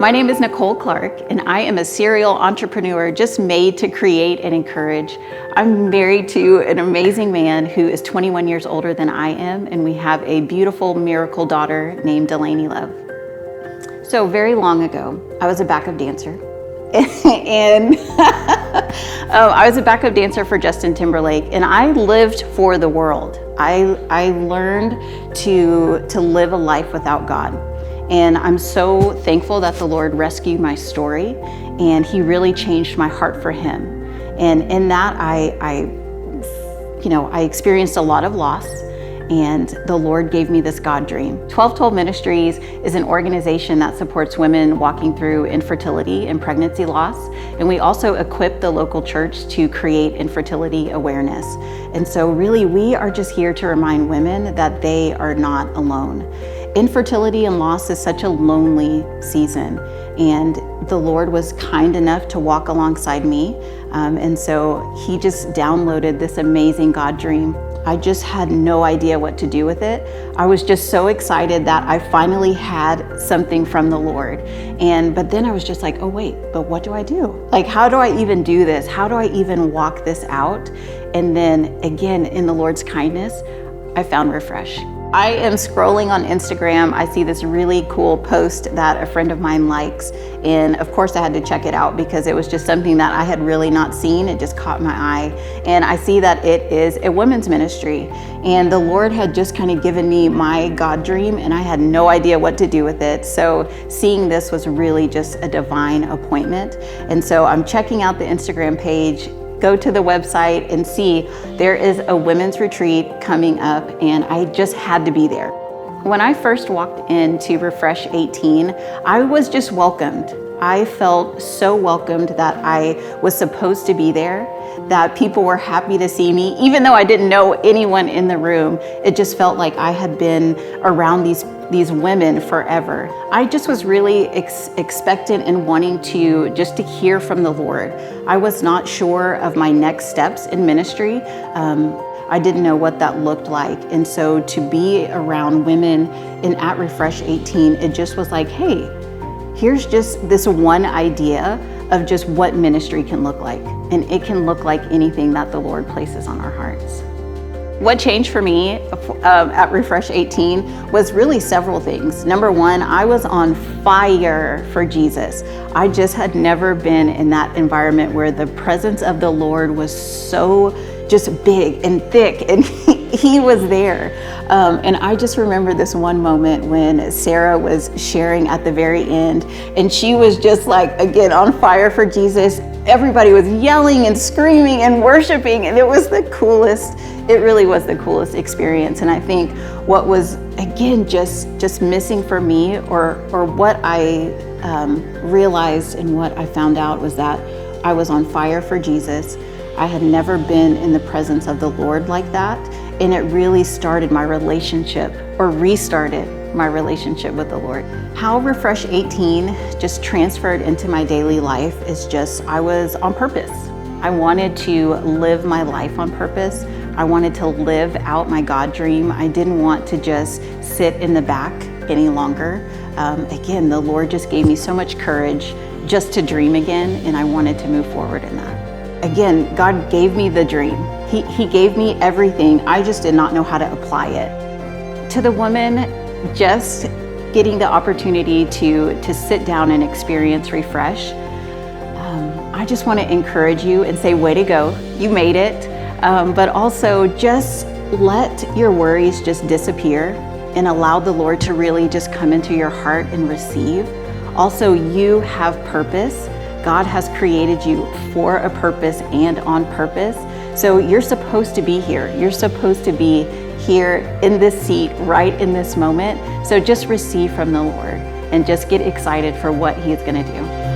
My name is Nicole Clark, and I am a serial entrepreneur just made to create and encourage. I'm married to an amazing man who is 21 years older than I am, and we have a beautiful miracle daughter named Delaney Love. So very long ago, I was a backup dancer. and I was a backup dancer for Justin Timberlake, and I lived for the world. I learned to live a life without God. And I'm so thankful that the Lord rescued my story, and He really changed my heart for Him. And in that, I experienced a lot of loss, and the Lord gave me this God dream. 1212 Ministries is an organization that supports women walking through infertility and pregnancy loss. And we also equip the local church to create infertility awareness. And so really, we are just here to remind women that they are not alone. Infertility and loss is such a lonely season, and the Lord was kind enough to walk alongside me, and so He just downloaded this amazing God dream. I just had no idea what to do with it. I was just so excited that I finally had something from the Lord, but then I was just like, oh wait, but what do I do? Like, how do I even do this? How do I even walk this out? And then again, in the Lord's kindness, I found Refresh. I am scrolling on Instagram. I see this really cool post that a friend of mine likes. And of course I had to check it out because it was just something that I had really not seen. It just caught my eye. And I see that it is a women's ministry. And the Lord had just kind of given me my God dream, and I had no idea what to do with it. So seeing this was really just a divine appointment. And so I'm checking out the Instagram page. Go to the website and see there is a women's retreat coming up, and I just had to be there. When I first walked into Refresh 18, I was just welcomed. I felt so welcomed that I was supposed to be there, that people were happy to see me. Even though I didn't know anyone in the room, it just felt like I had been around these women forever. I just was really expectant and wanting to hear from the Lord. I was not sure of my next steps in ministry. I didn't know what that looked like. And so to be around women at Refresh 18, it just was like, hey, here's just this one idea of just what ministry can look like. And it can look like anything that the Lord places on our hearts. What changed for me at Refresh 18 was really several things. Number one, I was on fire for Jesus. I just had never been in that environment where the presence of the Lord was so just big and thick, and He was there. And I just remember this one moment when Sarah was sharing at the very end, and she was just like, again, on fire for Jesus. Everybody was yelling and screaming and worshiping, and it was the coolest. It really was the coolest experience. And I think what was, again, just missing for me, or what I realized and what I found out, was that I was on fire for Jesus. I had never been in the presence of the Lord like that. And it really started my relationship, or restarted my relationship with the Lord. How Refresh 18 just transferred into my daily life is just, I was on purpose. I wanted to live my life on purpose. I wanted to live out my God dream. I didn't want to just sit in the back any longer. Again, the Lord just gave me so much courage just to dream again, and I wanted to move forward in that. Again, God gave me the dream. He gave me everything. I just did not know how to apply it. To the woman just getting the opportunity to sit down and experience Refresh, I just want to encourage you and say, way to go, you made it. But also just let your worries just disappear and allow the Lord to really just come into your heart and receive. Also, you have purpose. God has created you for a purpose and on purpose. So you're supposed to be here. You're supposed to be here in this seat, right in this moment. So just receive from the Lord and just get excited for what He's going to do.